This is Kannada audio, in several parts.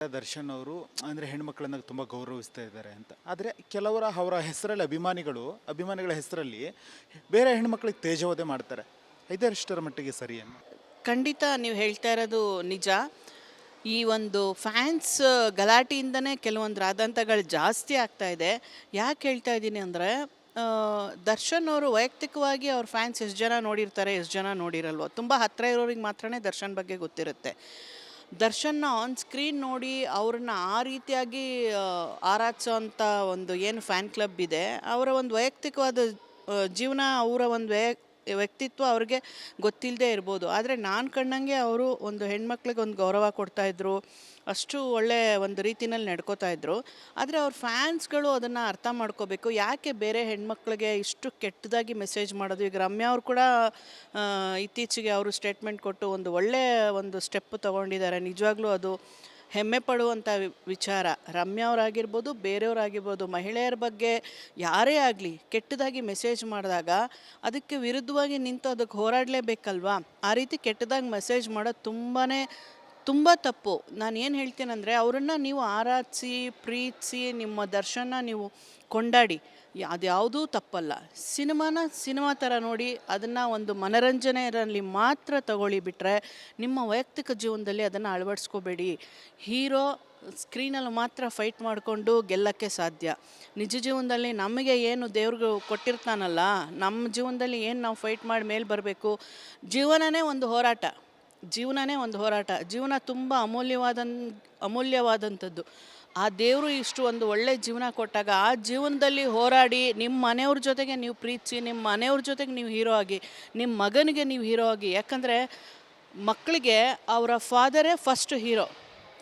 ದರ್ಶನ್ ಅವರು ಅಂದರೆ ಹೆಣ್ಮಕ್ಳನ್ನ ತುಂಬ ಗೌರವಿಸ್ತಾ ಇದ್ದಾರೆ ಅಂತ. ಆದರೆ ಕೆಲವರ ಅವರ ಹೆಸರಲ್ಲಿ ಅಭಿಮಾನಿಗಳ ಹೆಸರಲ್ಲಿ ಬೇರೆ ಹೆಣ್ಮಕ್ಳಿಗೆ ತೇಜೋವಧೆ ಮಾಡ್ತಾರೆ. ಇದೆಷ್ಟರ ಮಟ್ಟಿಗೆ ಸರಿ ಅನ್ನು? ಖಂಡಿತ ನೀವು ಹೇಳ್ತಾ ಇರೋದು ನಿಜ. ಈ ಒಂದು ಫ್ಯಾನ್ಸ್ ಗಲಾಟೆಯಿಂದನೇ ಕೆಲವೊಂದು ರಾದಂತಗಳು ಜಾಸ್ತಿ ಆಗ್ತಾ ಇದೆ. ಯಾಕೆ ಹೇಳ್ತಾ ಇದ್ದೀನಿ ಅಂದರೆ, ದರ್ಶನ್ ಅವರು ವೈಯಕ್ತಿಕವಾಗಿ ಅವ್ರ ಫ್ಯಾನ್ಸ್ ಎಷ್ಟು ಜನ ನೋಡಿರ್ತಾರೆ, ಎಷ್ಟು ಜನ ನೋಡಿರಲ್ವೋ. ತುಂಬ ಹತ್ತಿರ ಇರೋರಿಗೆ ಮಾತ್ರನೇ ದರ್ಶನ್ ಬಗ್ಗೆ ಗೊತ್ತಿರುತ್ತೆ. ದರ್ಶನ್ನ ಆನ್ ಸ್ಕ್ರೀನ್ ನೋಡಿ ಅವ್ರನ್ನ ಆ ರೀತಿಯಾಗಿ ಆರಾಧಿಸೋ ಅಂಥ ಒಂದು ಏನು ಫ್ಯಾನ್ ಕ್ಲಬ್ ಇದೆ, ಅವರ ಒಂದು ವೈಯಕ್ತಿಕವಾದ ಜೀವನ, ಅವರ ಒಂದು ವ್ಯಕ್ತಿತ್ವ ಅವ್ರಿಗೆ ಗೊತ್ತಿಲ್ಲದೆ ಇರ್ಬೋದು. ಆದರೆ ನಾನು ಕಂಡಂಗೆ ಅವರು ಒಂದು ಹೆಣ್ಮಕ್ಳಿಗೆ ಒಂದು ಗೌರವ ಕೊಡ್ತಾಯಿದ್ರು, ಅಷ್ಟು ಒಳ್ಳೆ ಒಂದು ರೀತಿಯಲ್ಲಿ ನಡ್ಕೋತಾ ಇದ್ರು. ಆದರೆ ಅವ್ರ ಫ್ಯಾನ್ಸ್ಗಳು ಅದನ್ನು ಅರ್ಥ ಮಾಡ್ಕೋಬೇಕು. ಯಾಕೆ ಬೇರೆ ಹೆಣ್ಮಕ್ಳಿಗೆ ಇಷ್ಟು ಕೆಟ್ಟದಾಗಿ ಮೆಸೇಜ್ ಮಾಡೋದು. ಈಗ ರಮ್ಯಾ ಅವ್ರು ಕೂಡ ಇತ್ತೀಚೆಗೆ ಅವರು ಸ್ಟೇಟ್ಮೆಂಟ್ ಕೊಟ್ಟು ಒಂದು ಒಳ್ಳೆ ಒಂದು ಸ್ಟೆಪ್ ತೊಗೊಂಡಿದ್ದಾರೆ. ನಿಜವಾಗ್ಲೂ ಅದು ಹೆಮ್ಮೆ ಪಡುವಂಥ ವಿಚಾರ. ರಮ್ಯಾ ಅವರಾಗಿರ್ಬೋದು, ಬೇರೆಯವರಾಗಿರ್ಬೋದು, ಮಹಿಳೆಯರ ಬಗ್ಗೆ ಯಾರೇ ಆಗಲಿ ಕೆಟ್ಟದಾಗಿ ಮೆಸೇಜ್ ಮಾಡಿದಾಗ ಅದಕ್ಕೆ ವಿರುದ್ಧವಾಗಿ ನಿಂತು ಅದಕ್ಕೆ ಹೋರಾಡಲೇಬೇಕಲ್ವಾ. ಆ ರೀತಿ ಕೆಟ್ಟದಾಗಿ ಮೆಸೇಜ್ ಮಾಡೋದು ತುಂಬ ತಪ್ಪು. ನಾನು ಏನು ಹೇಳ್ತೀನಂದರೆ, ಅವರನ್ನು ನೀವು ಆರಾಧಿಸಿ ಪ್ರೀತಿಸಿ ನಿಮ್ಮ ದರ್ಶನ ನೀವು ಕೊಂಡಾಡಿ, ಅದ್ಯಾವುದೂ ತಪ್ಪಲ್ಲ. ಸಿನಿಮಾ ಥರ ನೋಡಿ ಅದನ್ನು ಒಂದು ಮನರಂಜನೆಯಲ್ಲಿ ಮಾತ್ರ ತಗೊಳ್ಳಿ ಬಿಟ್ಟರೆ ನಿಮ್ಮ ವೈಯಕ್ತಿಕ ಜೀವನದಲ್ಲಿ ಅದನ್ನು ಅಳವಡಿಸ್ಕೋಬೇಡಿ. ಹೀರೋ ಸ್ಕ್ರೀನಲ್ಲಿ ಮಾತ್ರ ಫೈಟ್ ಮಾಡಿಕೊಂಡು ಗೆಲ್ಲಕ್ಕೆ ಸಾಧ್ಯ. ನಿಜ ಜೀವನದಲ್ಲಿ ನಮಗೆ ಏನು ದೇವ್ರಿಗೆ ಕೊಟ್ಟಿರ್ತಾನಲ್ಲ, ನಮ್ಮ ಜೀವನದಲ್ಲಿ ಏನು ನಾವು ಫೈಟ್ ಮಾಡಿ ಮೇಲೆ ಬರಬೇಕು. ಜೀವನನೇ ಒಂದು ಹೋರಾಟ. ಜೀವನ ತುಂಬ ಅಮೂಲ್ಯವಾದಂಥದ್ದು. ಆ ದೇವರು ಇಷ್ಟು ಒಂದು ಒಳ್ಳೆ ಜೀವನ ಕೊಟ್ಟಾಗ ಆ ಜೀವನದಲ್ಲಿ ಹೋರಾಡಿ ನಿಮ್ಮ ಮನೆಯವ್ರ ಜೊತೆಗೆ ನೀವು ಪ್ರೀತಿಸಿ, ನಿಮ್ಮ ಮನೆಯವ್ರ ಜೊತೆಗೆ ನೀವು ಹೀರೋ ಆಗಿ, ನಿಮ್ಮ ಮಗನಿಗೆ ನೀವು ಹೀರೋ ಆಗಿ. ಯಾಕಂದರೆ ಮಕ್ಕಳಿಗೆ ಅವರ ಫಾದರೇ ಫಸ್ಟ್ ಹೀರೋ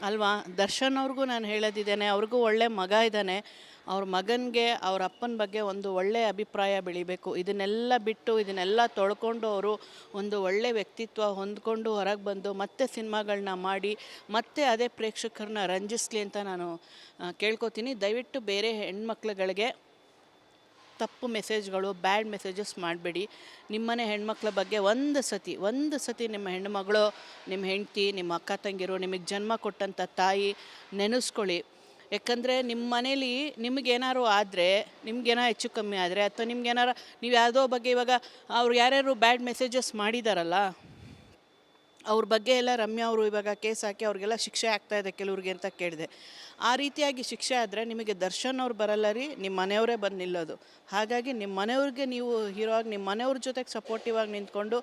ಅಲ್ವಾ. ದರ್ಶನ್ ಅವ್ರಿಗೂ ನಾನು ಹೇಳೋದಿದ್ದೇನೆ, ಅವ್ರಿಗೂ ಒಳ್ಳೆ ಮಗ ಇದ್ದಾನೆ. ಅವ್ರ ಮಗನಿಗೆ ಅವ್ರ ಅಪ್ಪನ ಬಗ್ಗೆ ಒಂದು ಒಳ್ಳೆಯ ಅಭಿಪ್ರಾಯ ಬೆಳಿಬೇಕು. ಇದನ್ನೆಲ್ಲ ಬಿಟ್ಟು ಇದನ್ನೆಲ್ಲ ತೊಳ್ಕೊಂಡು ಅವರು ಒಂದು ಒಳ್ಳೆ ವ್ಯಕ್ತಿತ್ವ ಹೊಂದ್ಕೊಂಡು ಹೊರಗೆ ಬಂದು ಮತ್ತೆ ಸಿನಿಮಾಗಳನ್ನ ಮಾಡಿ ಮತ್ತೆ ಅದೇ ಪ್ರೇಕ್ಷಕರನ್ನ ರಂಜಿಸಲಿ ಅಂತ ನಾನು ಕೇಳ್ಕೊತೀನಿ. ದಯವಿಟ್ಟು ಬೇರೆ ಹೆಣ್ಮಕ್ಳುಗಳಿಗೆ ತಪ್ಪು ಮೆಸೇಜ್ಗಳು, ಬ್ಯಾಡ್ ಮೆಸೇಜಸ್ ಮಾಡಬೇಡಿ. ನಿಮ್ಮನೆ ಹೆಣ್ಮಕ್ಳ ಬಗ್ಗೆ ಒಂದು ಸತಿ ನಿಮ್ಮ ಹೆಣ್ಣುಮಗಳು, ನಿಮ್ಮ ಹೆಂಡತಿ, ನಿಮ್ಮ ಅಕ್ಕ ತಂಗಿರು, ನಿಮಗೆ ಜನ್ಮ ಕೊಟ್ಟಂಥ ತಾಯಿ ನೆನೆಸ್ಕೊಳ್ಳಿ. ಯಾಕಂದರೆ ನಿಮ್ಮ ಮನೇಲಿ ನಿಮಗೇನಾರು ಆದರೆ, ನಿಮ್ಗೇನಾರು ಹೆಚ್ಚು ಕಮ್ಮಿ ಆದರೆ, ಅಥವಾ ನಿಮ್ಗೇನಾರು ನೀವು ಯಾವುದೋ ಬಗ್ಗೆ ಇವಾಗ ಅವ್ರು ಯಾರ್ಯಾರು ಬ್ಯಾಡ್ ಮೆಸೇಜಸ್ ಮಾಡಿದಾರಲ್ಲ ಅವ್ರ ಬಗ್ಗೆ ಎಲ್ಲ ರಮ್ಯಾ ಅವರು ಇವಾಗ ಕೇಸ್ ಹಾಕಿ ಅವ್ರಿಗೆಲ್ಲ ಶಿಕ್ಷೆ ಆಗ್ತಾಯಿದೆ ಕೆಲವ್ರಿಗೆ ಅಂತ ಕೇಳಿದೆ. ಆ ರೀತಿಯಾಗಿ ಶಿಕ್ಷೆ ಆದರೆ ನಿಮಗೆ ದರ್ಶನ್ ಅವ್ರು ಬರಲ್ಲ ರೀ, ನಿಮ್ಮ ಮನೆಯವರೇ ಬಂದು ನಿಲ್ಲೋದು. ಹಾಗಾಗಿ ನಿಮ್ಮ ಮನೆಯವ್ರಿಗೆ ನೀವು ಹೀರೋ ಆಗಿ ನಿಮ್ಮ ಮನೆಯವ್ರ ಜೊತೆಗೆ ಸಪೋರ್ಟಿವ್ ಆಗಿ ನಿಂತ್ಕೊಂಡು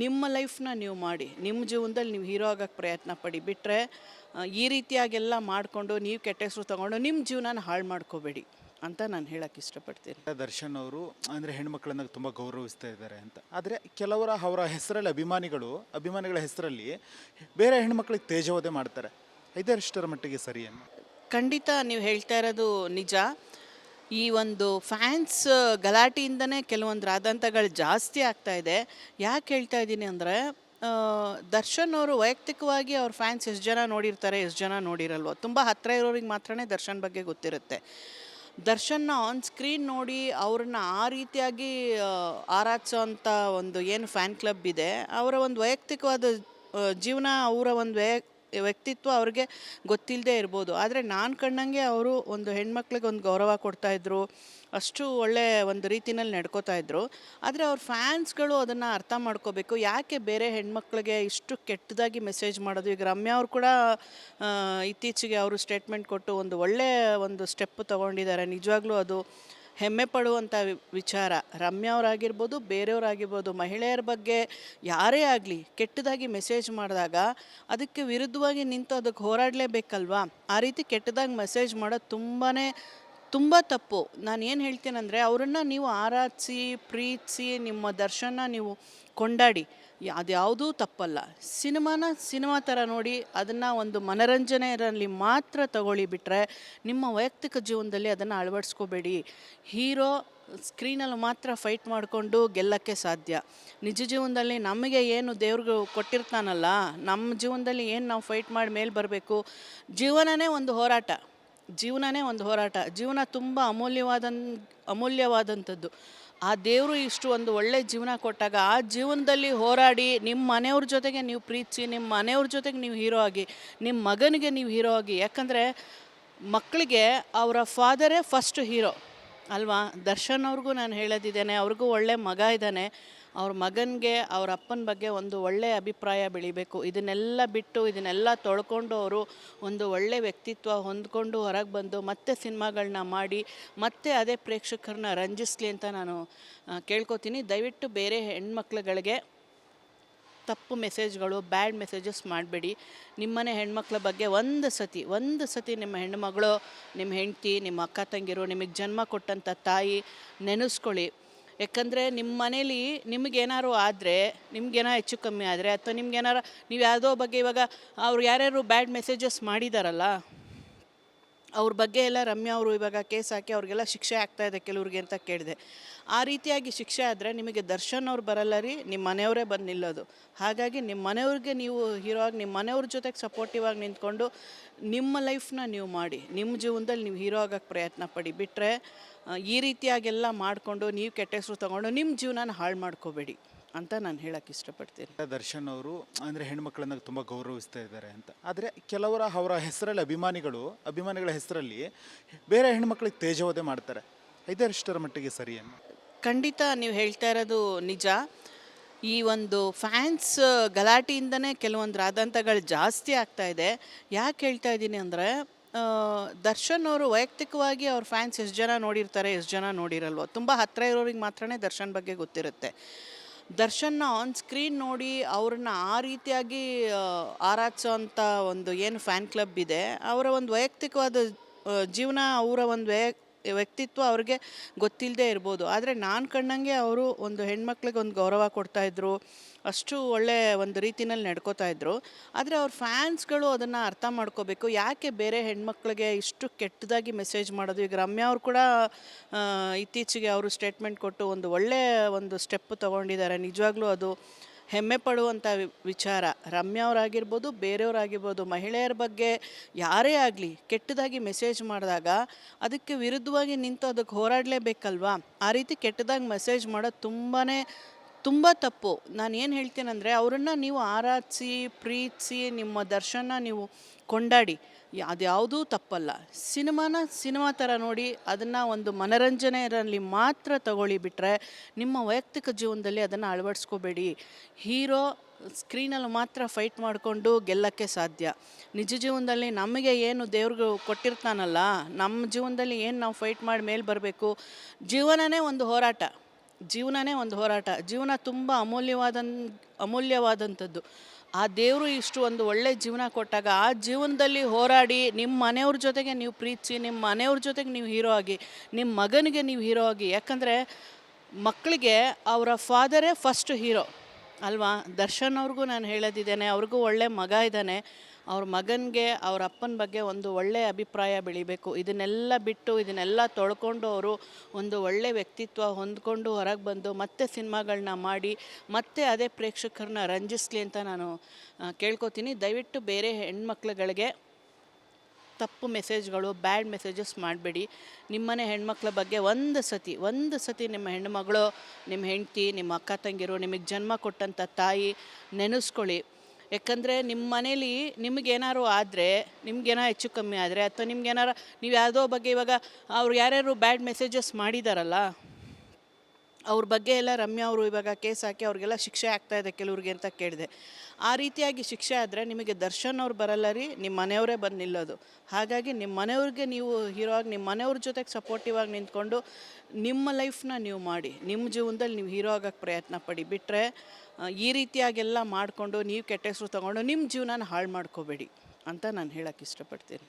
ನಿಮ್ಮ ಲೈಫ್ನ ನೀವು ಮಾಡಿ, ನಿಮ್ಮ ಜೀವನದಲ್ಲಿ ನೀವು ಹೀರೋ ಆಗೋಕ್ಕೆ ಪ್ರಯತ್ನ ಪಡಿ. ಬಿಟ್ಟರೆ ಈ ರೀತಿಯಾಗೆಲ್ಲ ಮಾಡಿಕೊಂಡು ನೀವು ಕೆಟ್ಟ ಹೆಸರು ತೊಗೊಂಡು ನಿಮ್ಮ ಜೀವನನ ಹಾಳು ಮಾಡ್ಕೋಬೇಡಿ ಅಂತ ನಾನು ಹೇಳೋಕ್ಕೆ ಇಷ್ಟಪಡ್ತೀನಿ. ದರ್ಶನ್ ಅವರು ಅಂದರೆ ಹೆಣ್ಮಕ್ಳನ್ನ ತುಂಬ ಗೌರವಿಸ್ತಾ ಇದ್ದಾರೆ ಅಂತ. ಆದರೆ ಕೆಲವರ ಅವರ ಹೆಸರಲ್ಲಿ ಅಭಿಮಾನಿಗಳ ಹೆಸರಲ್ಲಿ ಬೇರೆ ಹೆಣ್ಮಕ್ಳಿಗೆ ತೇಜೋವಧೆ ಮಾಡ್ತಾರೆ. ಇದೆಷ್ಟರ ಮಟ್ಟಿಗೆ ಸರಿ ಅನ್ನು? ಖಂಡಿತ ನೀವು ಹೇಳ್ತಾ ಇರೋದು ನಿಜ. ಈ ಒಂದು ಫ್ಯಾನ್ಸ್ ಗಲಾಟೆಯಿಂದನೇ ಕೆಲವೊಂದು ರಾದಂತಗಳು ಜಾಸ್ತಿ ಆಗ್ತಾ ಇದೆ. ಯಾಕೆ ಹೇಳ್ತಾ ಇದ್ದೀನಿ ಅಂದರೆ, ದರ್ಶನ್ ಅವರು ವೈಯಕ್ತಿಕವಾಗಿ ಅವ್ರ ಫ್ಯಾನ್ಸ್ ಎಷ್ಟು ಜನ ನೋಡಿರ್ತಾರೆ, ಎಷ್ಟು ಜನ ನೋಡಿರಲ್ವೋ. ತುಂಬ ಹತ್ತಿರ ಇರೋರಿಗೆ ಮಾತ್ರನೇ ದರ್ಶನ್ ಬಗ್ಗೆ ಗೊತ್ತಿರುತ್ತೆ. ದರ್ಶನ್ನ ಆನ್ ಸ್ಕ್ರೀನ್ ನೋಡಿ ಅವ್ರನ್ನ ಆ ರೀತಿಯಾಗಿ ಆರಾಧಿಸೋ ಅಂಥ ಒಂದು ಏನು ಫ್ಯಾನ್ ಕ್ಲಬ್ ಇದೆ, ಅವರ ಒಂದು ವೈಯಕ್ತಿಕವಾದ ಜೀವನ, ಅವರ ಒಂದು ವ್ಯಕ್ತಿತ್ವ ಅವ್ರಿಗೆ ಗೊತ್ತಿಲ್ಲದೆ ಇರ್ಬೋದು. ಆದರೆ ನಾನು ಕಂಡಂಗೆ ಅವರು ಒಂದು ಹೆಣ್ಮಕ್ಳಿಗೆ ಒಂದು ಗೌರವ ಕೊಡ್ತಾಯಿದ್ರು, ಅಷ್ಟು ಒಳ್ಳೆ ಒಂದು ರೀತಿಯಲ್ಲಿ ನಡ್ಕೋತಾ ಇದ್ರು. ಆದರೆ ಅವ್ರ ಫ್ಯಾನ್ಸ್ಗಳು ಅದನ್ನು ಅರ್ಥ ಮಾಡ್ಕೋಬೇಕು. ಯಾಕೆ ಬೇರೆ ಹೆಣ್ಮಕ್ಳಿಗೆ ಇಷ್ಟು ಕೆಟ್ಟದಾಗಿ ಮೆಸೇಜ್ ಮಾಡೋದು. ಈಗ ರಮ್ಯಾ ಅವ್ರು ಕೂಡ ಇತ್ತೀಚೆಗೆ ಅವರು ಸ್ಟೇಟ್ಮೆಂಟ್ ಕೊಟ್ಟು ಒಂದು ಒಳ್ಳೆ ಒಂದು ಸ್ಟೆಪ್ ತೊಗೊಂಡಿದ್ದಾರೆ. ನಿಜವಾಗ್ಲೂ ಅದು ಹೆಮ್ಮೆ ಪಡುವಂಥ ವಿಚಾರ. ರಮ್ಯಾ ಅವರಾಗಿರ್ಬೋದು, ಬೇರೆಯವರಾಗಿರ್ಬೋದು, ಮಹಿಳೆಯರ ಬಗ್ಗೆ ಯಾರೇ ಆಗಲಿ ಕೆಟ್ಟದಾಗಿ ಮೆಸೇಜ್ ಮಾಡಿದಾಗ ಅದಕ್ಕೆ ವಿರುದ್ಧವಾಗಿ ನಿಂತು ಅದಕ್ಕೆ ಹೋರಾಡಲೇಬೇಕಲ್ವಾ. ಆ ರೀತಿ ಕೆಟ್ಟದಾಗಿ ಮೆಸೇಜ್ ಮಾಡೋದು ತುಂಬ ತಪ್ಪು. ನಾನು ಏನು ಹೇಳ್ತೀನಂದರೆ, ಅವರನ್ನು ನೀವು ಆರಾಧಿಸಿ ಪ್ರೀತಿಸಿ ನಿಮ್ಮ ದರ್ಶನ ನೀವು ಕೊಂಡಾಡಿ, ಅದ್ಯಾವುದೂ ತಪ್ಪಲ್ಲ. ಸಿನಿಮಾ ಥರ ನೋಡಿ ಅದನ್ನು ಒಂದು ಮನರಂಜನೆಯಲ್ಲಿ ಮಾತ್ರ ತಗೊಳ್ಳಿ ಬಿಟ್ಟರೆ ನಿಮ್ಮ ವೈಯಕ್ತಿಕ ಜೀವನದಲ್ಲಿ ಅದನ್ನು ಅಳವಡಿಸ್ಕೋಬೇಡಿ. ಹೀರೋ ಸ್ಕ್ರೀನಲ್ಲಿ ಮಾತ್ರ ಫೈಟ್ ಮಾಡಿಕೊಂಡು ಗೆಲ್ಲಕ್ಕೆ ಸಾಧ್ಯ. ನಿಜ ಜೀವನದಲ್ಲಿ ನಮಗೆ ಏನು ದೇವ್ರಿಗೆ ಕೊಟ್ಟಿರ್ತಾನಲ್ಲ, ನಮ್ಮ ಜೀವನದಲ್ಲಿ ಏನು ನಾವು ಫೈಟ್ ಮಾಡಿ ಮೇಲೆ ಬರಬೇಕು. ಜೀವನನೇ ಒಂದು ಹೋರಾಟ. ಜೀವನ ತುಂಬ ಅಮೂಲ್ಯವಾದಂಥದ್ದು. ಆ ದೇವರು ಇಷ್ಟು ಒಂದು ಒಳ್ಳೆ ಜೀವನ ಕೊಟ್ಟಾಗ ಆ ಜೀವನದಲ್ಲಿ ಹೋರಾಡಿ ನಿಮ್ಮ ಮನೆಯವ್ರ ಜೊತೆಗೆ ನೀವು ಪ್ರೀತಿಸಿ, ನಿಮ್ಮ ಮನೆಯವ್ರ ಜೊತೆಗೆ ನೀವು ಹೀರೋ ಆಗಿ, ನಿಮ್ಮ ಮಗನಿಗೆ ನೀವು ಹೀರೋ ಆಗಿ. ಯಾಕಂದರೆ ಮಕ್ಕಳಿಗೆ ಅವರ ಫಾದರೇ ಫಸ್ಟ್ ಹೀರೋ ಅಲ್ವಾ? ದರ್ಶನ್ ಅವ್ರಿಗೂ ನಾನು ಹೇಳೋದಿದ್ದೇನೆ, ಅವ್ರಿಗೂ ಒಳ್ಳೆ ಮಗ ಇದ್ದಾನೆ. ಅವ್ರ ಮಗನಿಗೆ ಅವ್ರ ಅಪ್ಪನ ಬಗ್ಗೆ ಒಂದು ಒಳ್ಳೆಯ ಅಭಿಪ್ರಾಯ ಬೆಳಿಬೇಕು. ಇದನ್ನೆಲ್ಲ ಬಿಟ್ಟು ಇದನ್ನೆಲ್ಲ ತೊಳ್ಕೊಂಡು ಅವರು ಒಂದು ಒಳ್ಳೆ ವ್ಯಕ್ತಿತ್ವ ಹೊಂದ್ಕೊಂಡು ಹೊರಗೆ ಬಂದು ಮತ್ತೆ ಸಿನಿಮಾಗಳನ್ನ ಮಾಡಿ ಮತ್ತೆ ಅದೇ ಪ್ರೇಕ್ಷಕರನ್ನ ರಂಜಿಸ್ಲಿ ಅಂತ ನಾನು ಕೇಳ್ಕೊತೀನಿ. ದಯವಿಟ್ಟು ಬೇರೆ ಹೆಣ್ಮಕ್ಳುಗಳಿಗೆ ತಪ್ಪು ಮೆಸೇಜ್ಗಳು, ಬ್ಯಾಡ್ ಮೆಸೇಜಸ್ ಮಾಡಬೇಡಿ. ನಿಮ್ಮನೆ ಹೆಣ್ಮಕ್ಳ ಬಗ್ಗೆ ಒಂದು ಸತಿ ನಿಮ್ಮ ಹೆಣ್ಣುಮಗಳು, ನಿಮ್ಮ ಹೆಂಡತಿ, ನಿಮ್ಮ ಅಕ್ಕ ತಂಗಿರು, ನಿಮಗೆ ಜನ್ಮ ಕೊಟ್ಟಂಥ ತಾಯಿ ನೆನೆಸ್ಕೊಳ್ಳಿ. ಯಾಕಂದರೆ ನಿಮ್ಮ ಮನೇಲಿ ನಿಮಗೇನಾರು ಆದರೆ, ನಿಮ್ಗೇನಾರು ಹೆಚ್ಚು ಕಮ್ಮಿ ಆದರೆ, ಅಥವಾ ನಿಮ್ಗೇನಾರು ನೀವು ಯಾವುದೋ ಬಗ್ಗೆ ಇವಾಗ ಅವ್ರು ಯಾರ್ಯಾರು ಬ್ಯಾಡ್ ಮೆಸೇಜಸ್ ಮಾಡಿದಾರಲ್ಲ ಅವ್ರ ಬಗ್ಗೆ ಎಲ್ಲ ರಮ್ಯಾ ಅವರು ಇವಾಗ ಕೇಸ್ ಹಾಕಿ ಅವ್ರಿಗೆಲ್ಲ ಶಿಕ್ಷೆ ಆಗ್ತಾಯಿದೆ ಕೆಲವ್ರಿಗೆ ಅಂತ ಕೇಳಿದೆ. ಆ ರೀತಿಯಾಗಿ ಶಿಕ್ಷೆ ಆದರೆ ನಿಮಗೆ ದರ್ಶನ್ ಅವ್ರು ಬರಲ್ಲ ರೀ, ನಿಮ್ಮ ಮನೆಯವರೇ ಬಂದು ನಿಲ್ಲೋದು. ಹಾಗಾಗಿ ನಿಮ್ಮ ಮನೆಯವ್ರಿಗೆ ನೀವು ಹೀರೋ ಆಗಿ, ನಿಮ್ಮ ಮನೆಯವ್ರ ಜೊತೆಗೆ ಸಪೋರ್ಟಿವ್ ಆಗಿ ನಿಂತ್ಕೊಂಡು ನಿಮ್ಮ ಲೈಫ್ನ ನೀವು ಮಾಡಿ, ನಿಮ್ಮ ಜೀವನದಲ್ಲಿ ನೀವು ಹೀರೋ ಆಗೋಕ್ಕೆ ಪ್ರಯತ್ನ ಪಡಿ. ಬಿಟ್ಟರೆ ಈ ರೀತಿಯಾಗೆಲ್ಲ ಮಾಡಿಕೊಂಡು ನೀವು ಕೆಟ್ಟ ಹೆಸರು ತೊಗೊಂಡು ನಿಮ್ಮ ಜೀವನನ ಹಾಳು ಮಾಡ್ಕೋಬೇಡಿ ಅಂತ ನಾನು ಹೇಳೋಕ್ಕೆ ಇಷ್ಟಪಡ್ತೀನಿ. ದರ್ಶನ್ ಅವರು ಅಂದರೆ ಹೆಣ್ಮಕ್ಳನ್ನ ತುಂಬ ಗೌರವಿಸ್ತಾ ಇದ್ದಾರೆ ಅಂತ. ಆದರೆ ಅವರ ಹೆಸರಲ್ಲಿ ಅಭಿಮಾನಿಗಳ ಹೆಸರಲ್ಲಿ ಬೇರೆ ಹೆಣ್ಮಕ್ಳಿಗೆ ತೇಜೋವಧೆ ಮಾಡ್ತಾರೆ. ಇದೆಷ್ಟರ ಮಟ್ಟಿಗೆ ಸರಿ ಅಂತ? ಖಂಡಿತ ನೀವು ಹೇಳ್ತಾ ಇರೋದು ನಿಜ. ಈ ಒಂದು ಫ್ಯಾನ್ಸ್ ಗಲಾಟೆಯಿಂದನೇ ಕೆಲವೊಂದು ರಾದಂತಗಳು ಜಾಸ್ತಿ ಆಗ್ತಾ ಇದೆ. ಯಾಕೆ ಹೇಳ್ತಾ ಇದ್ದೀನಿ ಅಂದರೆ, ದರ್ಶನ್ ಅವರು ವೈಯಕ್ತಿಕವಾಗಿ ಅವ್ರ ಫ್ಯಾನ್ಸ್ ಎಷ್ಟು ಜನ ನೋಡಿರ್ತಾರೆ, ಎಷ್ಟು ಜನ ನೋಡಿರಲ್ವೋ. ತುಂಬ ಹತ್ತಿರ ಇರೋರಿಗೆ ಮಾತ್ರನೇ ದರ್ಶನ್ ಬಗ್ಗೆ ಗೊತ್ತಿರುತ್ತೆ. ದರ್ಶನ್ನ ಆನ್ ಸ್ಕ್ರೀನ್ ನೋಡಿ ಅವ್ರನ್ನ ಆ ರೀತಿಯಾಗಿ ಆರಾಧಿಸೋ ಅಂಥ ಒಂದು ಏನು ಫ್ಯಾನ್ ಕ್ಲಬ್ ಇದೆ, ಅವರ ಒಂದು ವೈಯಕ್ತಿಕವಾದ ಜೀವನ, ಅವರ ಒಂದು ವ್ಯಕ್ತಿತ್ವ ಅವ್ರಿಗೆ ಗೊತ್ತಿಲ್ಲದೆ ಇರ್ಬೋದು. ಆದರೆ ನಾನು ಕಂಡಂಗೆ ಅವರು ಒಂದು ಹೆಣ್ಮಕ್ಳಿಗೆ ಒಂದು ಗೌರವ ಕೊಡ್ತಾಯಿದ್ರು, ಅಷ್ಟು ಒಳ್ಳೆ ಒಂದು ರೀತಿಯಲ್ಲಿ ನಡ್ಕೋತಾ ಇದ್ರು. ಆದರೆ ಅವ್ರ ಫ್ಯಾನ್ಸ್ಗಳು ಅದನ್ನು ಅರ್ಥ ಮಾಡ್ಕೋಬೇಕು. ಯಾಕೆ ಬೇರೆ ಹೆಣ್ಮಕ್ಳಿಗೆ ಇಷ್ಟು ಕೆಟ್ಟದಾಗಿ ಮೆಸೇಜ್ ಮಾಡೋದು? ಈಗ ರಮ್ಯಾ ಅವ್ರು ಕೂಡ ಇತ್ತೀಚೆಗೆ ಅವರು ಸ್ಟೇಟ್ಮೆಂಟ್ ಕೊಟ್ಟು ಒಂದು ಒಳ್ಳೆಯ ಒಂದು ಸ್ಟೆಪ್ ತೊಗೊಂಡಿದ್ದಾರೆ. ನಿಜವಾಗ್ಲೂ ಅದು ಹೆಮ್ಮೆ ಪಡುವಂಥ ವಿಚಾರ. ರಮ್ಯಾ ಅವರಾಗಿರ್ಬೋದು, ಬೇರೆಯವರಾಗಿರ್ಬೋದು, ಮಹಿಳೆಯರ ಬಗ್ಗೆ ಯಾರೇ ಆಗಲಿ ಕೆಟ್ಟದಾಗಿ ಮೆಸೇಜ್ ಮಾಡಿದಾಗ ಅದಕ್ಕೆ ವಿರುದ್ಧವಾಗಿ ನಿಂತು ಅದಕ್ಕೆ ಹೋರಾಡಲೇಬೇಕಲ್ವಾ? ಆ ರೀತಿ ಕೆಟ್ಟದಾಗಿ ಮೆಸೇಜ್ ಮಾಡೋದು ತುಂಬ ತಪ್ಪು. ನಾನು ಏನು ಹೇಳ್ತೀನಂದರೆ, ಅವರನ್ನು ನೀವು ಆರಾಧಿಸಿ, ಪ್ರೀತಿಸಿ, ನಿಮ್ಮ ದರ್ಶನ ನೀವು ಕೊಂಡಾಡಿ, ಅದ್ಯಾವುದೂ ತಪ್ಪಲ್ಲ. ಸಿನಿಮಾ ಥರ ನೋಡಿ ಅದನ್ನು ಒಂದು ಮನರಂಜನೆಯಲ್ಲಿ ಮಾತ್ರ ತಗೊಳ್ಳಿ. ಬಿಟ್ಟರೆ ನಿಮ್ಮ ವೈಯಕ್ತಿಕ ಜೀವನದಲ್ಲಿ ಅದನ್ನು ಅಳವಡಿಸ್ಕೋಬೇಡಿ. ಹೀರೋ ಸ್ಕ್ರೀನಲ್ಲಿ ಮಾತ್ರ ಫೈಟ್ ಮಾಡಿಕೊಂಡು ಗೆಲ್ಲಕ್ಕೆ ಸಾಧ್ಯ. ನಿಜ ಜೀವನದಲ್ಲಿ ನಮಗೆ ಏನು ದೇವ್ರಿಗೆ ಕೊಟ್ಟಿರ್ತಾನಲ್ಲ, ನಮ್ಮ ಜೀವನದಲ್ಲಿ ಏನು ನಾವು ಫೈಟ್ ಮಾಡಿ ಮೇಲೆ ಬರಬೇಕು. ಜೀವನನೇ ಒಂದು ಹೋರಾಟ. ಜೀವನ ತುಂಬ ಅಮೂಲ್ಯವಾದಂಥದ್ದು. ಆ ದೇವರು ಇಷ್ಟು ಒಂದು ಒಳ್ಳೆ ಜೀವನ ಕೊಟ್ಟಾಗ ಆ ಜೀವನದಲ್ಲಿ ಹೋರಾಡಿ ನಿಮ್ಮ ಮನೆಯವ್ರ ಜೊತೆಗೆ ನೀವು ಪ್ರೀತಿಸಿ, ನಿಮ್ಮ ಮನೆಯವ್ರ ಜೊತೆಗೆ ನೀವು ಹೀರೋ ಆಗಿ, ನಿಮ್ಮ ಮಗನಿಗೆ ನೀವು ಹೀರೋ ಆಗಿ. ಯಾಕಂದರೆ ಮಕ್ಕಳಿಗೆ ಅವರ ಫಾದರೇ ಫಸ್ಟ್ ಹೀರೋ ಅಲ್ವಾ? ದರ್ಶನ್ ಅವ್ರಿಗೂ ನಾನು ಹೇಳೋದಿದ್ದೇನೆ, ಅವ್ರಿಗೂ ಒಳ್ಳೆ ಮಗ ಇದ್ದಾನೆ. ಅವ್ರ ಮಗನಿಗೆ ಅವ್ರ ಅಪ್ಪನ ಬಗ್ಗೆ ಒಂದು ಒಳ್ಳೆಯ ಅಭಿಪ್ರಾಯ ಬೆಳಿಬೇಕು. ಇದನ್ನೆಲ್ಲ ಬಿಟ್ಟು ಇದನ್ನೆಲ್ಲ ತೊಳ್ಕೊಂಡು ಅವರು ಒಂದು ಒಳ್ಳೆ ವ್ಯಕ್ತಿತ್ವ ಹೊಂದ್ಕೊಂಡು ಹೊರಗೆ ಬಂದು ಮತ್ತೆ ಸಿನಿಮಾಗಳನ್ನ ಮಾಡಿ ಮತ್ತೆ ಅದೇ ಪ್ರೇಕ್ಷಕರನ್ನ ರಂಜಿಸ್ಲಿ ಅಂತ ನಾನು ಕೇಳ್ಕೊತೀನಿ. ದಯವಿಟ್ಟು ಬೇರೆ ಹೆಣ್ಮಕ್ಳುಗಳಿಗೆ ತಪ್ಪು ಮೆಸೇಜ್ಗಳು, ಬ್ಯಾಡ್ ಮೆಸೇಜಸ್ ಮಾಡಬೇಡಿ. ನಿಮ್ಮನೆ ಹೆಣ್ಮಕ್ಳ ಬಗ್ಗೆ ಒಂದು ಸತಿ ನಿಮ್ಮ ಹೆಣ್ಣುಮಗಳು, ನಿಮ್ಮ ಹೆಂಡತಿ, ನಿಮ್ಮ ಅಕ್ಕ ತಂಗಿರು, ನಿಮಗೆ ಜನ್ಮ ಕೊಟ್ಟಂಥ ತಾಯಿ ನೆನೆಸ್ಕೊಳ್ಳಿ. ಯಾಕಂದರೆ ನಿಮ್ಮ ಮನೇಲಿ ನಿಮಗೇನಾರು ಆದರೆ, ನಿಮ್ಗೇನಾರು ಹೆಚ್ಚು ಕಮ್ಮಿ ಆದರೆ, ಅಥವಾ ನಿಮ್ಗೇನಾರು ನೀವು ಯಾವುದೋ ಬಗ್ಗೆ ಇವಾಗ ಅವ್ರು ಯಾರ್ಯಾರು ಬ್ಯಾಡ್ ಮೆಸೇಜಸ್ ಮಾಡಿದಾರಲ್ಲ ಅವ್ರ ಬಗ್ಗೆ ಎಲ್ಲ ರಮ್ಯಾ ಅವರು ಇವಾಗ ಕೇಸ್ ಹಾಕಿ ಅವ್ರಿಗೆಲ್ಲ ಶಿಕ್ಷೆ ಆಗ್ತಾಯಿದೆ ಕೆಲವ್ರಿಗೆ ಅಂತ ಕೇಳಿದೆ. ಆ ರೀತಿಯಾಗಿ ಶಿಕ್ಷೆ ಆದರೆ ನಿಮಗೆ ದರ್ಶನ್ ಅವ್ರು ಬರಲ್ಲ ರೀ, ನಿಮ್ಮ ಮನೆಯವರೇ ಬಂದು ನಿಲ್ಲೋದು. ಹಾಗಾಗಿ ನಿಮ್ಮ ಮನೆಯವ್ರಿಗೆ ನೀವು ಹೀರೋ ಆಗಿ, ನಿಮ್ಮ ಮನೆಯವ್ರ ಜೊತೆಗೆ ಸಪೋರ್ಟಿವ್ ಆಗಿ ನಿಂತ್ಕೊಂಡು ನಿಮ್ಮ ಲೈಫ್ನ ನೀವು ಮಾಡಿ, ನಿಮ್ಮ ಜೀವನದಲ್ಲಿ ನೀವು ಹೀರೋ ಆಗೋಕ್ಕೆ ಪ್ರಯತ್ನ ಪಡಿ. ಬಿಟ್ಟರೆ ಈ ರೀತಿಯಾಗೆಲ್ಲ ಮಾಡಿಕೊಂಡು ನೀವು ಕೆಟ್ಟ ಹೆಸರು ತೊಗೊಂಡು ನಿಮ್ಮ ಜೀವನನ ಹಾಳು ಮಾಡ್ಕೋಬೇಡಿ ಅಂತ ನಾನು ಹೇಳೋಕ್ಕೆ ಇಷ್ಟಪಡ್ತೀನಿ.